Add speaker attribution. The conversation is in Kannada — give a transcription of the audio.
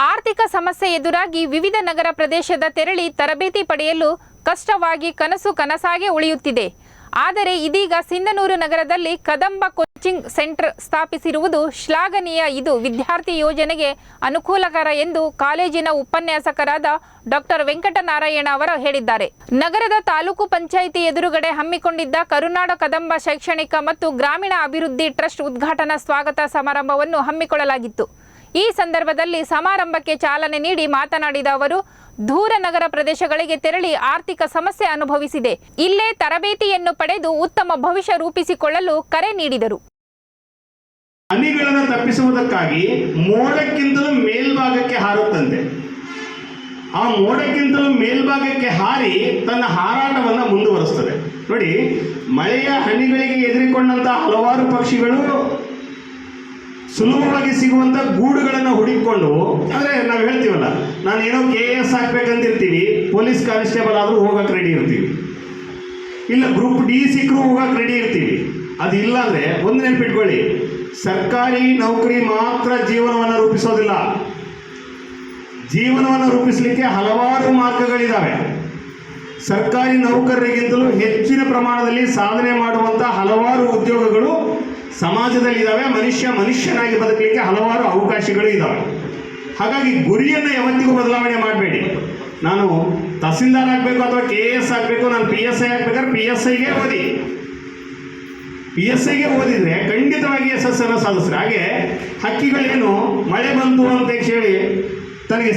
Speaker 1: ಆರ್ಥಿಕ ಸಮಸ್ಯೆ ಎದುರಾಗಿ ವಿವಿಧ ನಗರ ಪ್ರದೇಶದ ತೆರಳಿ ತರಬೇತಿ ಪಡೆಯಲು ಕಷ್ಟವಾಗಿ ಕನಸಾಗಿ ಉಳಿಯುತ್ತಿದೆ. ಆದರೆ ಇದೀಗ ಸಿಂಧನೂರು ನಗರದಲ್ಲಿ ಕದಂಬ ಕೋಚಿಂಗ್ ಸೆಂಟರ್ ಸ್ಥಾಪಿಸಿರುವುದು ಶ್ಲಾಘನೀಯ. ಇದು ವಿದ್ಯಾರ್ಥಿ ಯೋಜನೆಗೆ ಅನುಕೂಲಕರ ಎಂದು ಕಾಲೇಜಿನ ಉಪನ್ಯಾಸಕರಾದ ಡಾಕ್ಟರ್ ವೆಂಕಟನಾರಾಯಣ ಅವರು ಹೇಳಿದ್ದಾರೆ. ನಗರದ ತಾಲೂಕು ಪಂಚಾಯಿತಿ ಎದುರುಗಡೆ ಹಮ್ಮಿಕೊಂಡಿದ್ದ ಕರುನಾಡ ಕದಂಬ ಶೈಕ್ಷಣಿಕ ಮತ್ತು ಗ್ರಾಮೀಣ ಅಭಿವೃದ್ಧಿ ಟ್ರಸ್ಟ್ ಉದ್ಘಾಟನಾ ಸ್ವಾಗತ ಸಮಾರಂಭವನ್ನು ಹಮ್ಮಿಕೊಳ್ಳಲಾಗಿತ್ತು. ಈ ಸಂದರ್ಭದಲ್ಲಿ ಸಮಾರಂಭಕ್ಕೆ ಚಾಲನೆ ನೀಡಿ ಮಾತನಾಡಿದ ಅವರು, ದೂರ ನಗರ ಪ್ರದೇಶಗಳಿಗೆ ತೆರಳಿ ಆರ್ಥಿಕ ಸಮಸ್ಯೆ ಅನುಭವಿಸಿದೆ. ಇಲ್ಲೇ ತರಬೇತಿಯನ್ನು ಪಡೆದು ಉತ್ತಮ ಭವಿಷ್ಯ ರೂಪಿಸಿಕೊಳ್ಳಲು ಕರೆ ನೀಡಿದರು.
Speaker 2: ಹನಿಗಳನ್ನು ತಪ್ಪಿಸುವುದಕ್ಕಾಗಿ ಮೋಡಕ್ಕಿಂತಲೂ ಮೇಲ್ಭಾಗಕ್ಕೆ ಹಾರುತ್ತಂತೆ. ಆ ಮೋಡಕ್ಕಿಂತಲೂ ಮೇಲ್ಭಾಗಕ್ಕೆ ಹಾರಿ ತನ್ನ ಹಾರಾಟವನ್ನು ಮುಂದುವರಿಸ್ತದೆ. ನೋಡಿ, ಮಳೆಯ ಹನಿಗಳಿಗೆ ಎದುರಿಕೊಂಡಂತಹ ಹಲವಾರು ಪಕ್ಷಿಗಳು ಸುಲಭವಾಗಿ ಸಿಗುವಂತ ಗೂಡುಗಳನ್ನು ಹುಡುಕಿಕೊಂಡು, ಅಂದ್ರೆ ನಾವು ಹೇಳ್ತೀವಲ್ಲ, ನಾನೇನೋ KAS ಹಾಕ್ಬೇಕಂತಿರ್ತೀವಿ, ಪೊಲೀಸ್ ಕಾನ್ಸ್ಟೇಬಲ್ ಆದ್ರೂ ಹೋಗಕ್ಕೆ ರೆಡಿ ಇರ್ತೀವಿ, ಇಲ್ಲ ಗ್ರೂಪ್ D ಸಿಕ್ಕರೂ ಹೋಗಕ್ಕೆ ರೆಡಿ ಇರ್ತೀವಿ. ಅದು ಇಲ್ಲ ಅಂದ್ರೆ ಒಂದು ನೆನಪಿಟ್ಕೊಳ್ಳಿ, ಸರ್ಕಾರಿ ನೌಕರಿ ಮಾತ್ರ ಜೀವನವನ್ನು ರೂಪಿಸೋದಿಲ್ಲ. ಜೀವನವನ್ನು ರೂಪಿಸಲಿಕ್ಕೆ ಹಲವಾರು ಮಾರ್ಗಗಳಿದ್ದಾವೆ. ಸರ್ಕಾರಿ ನೌಕರರಿಗಿಂತಲೂ ಹೆಚ್ಚಿನ ಪ್ರಮಾಣದಲ್ಲಿ ಸಾಧನೆ ಮಾಡುವಂತ ಹಲವಾರು ಉದ್ಯೋಗಗಳು ಸಮಾಜದಲ್ಲಿ ಇದ್ದಾವೆ. ಮನುಷ್ಯನಾಗಿ ಬದುಕಲಿಕ್ಕೆ ಹಲವಾರು ಅವಕಾಶಗಳು ಇದ್ದಾವೆ. ಹಾಗಾಗಿ ಗುರಿಯನ್ನು ಯಾವತ್ತಿಗೂ ಬದಲಾವಣೆ ಮಾಡಬೇಡಿ. ನಾನು ತಹಸೀಲ್ದಾರ್ ಆಗಬೇಕು ಅಥವಾ KAS ಆಗಬೇಕು, ನಾನು PSI ಆಗ್ಬೇಕಾದ್ರೆ PSIಗೆ ಓದಿ. PSIಗೆ ಓದಿದ್ರೆ ಖಂಡಿತವಾಗಿ ಯಶಸ್ಸನ್ನು ಸಾಧಿಸ್ತಾರೆ. ಹಾಗೆ ಹಕ್ಕಿಗಳೇನು ಮಳೆ ಬಂತು ಅಂತ ಹೇಳಿ ತನಗೆ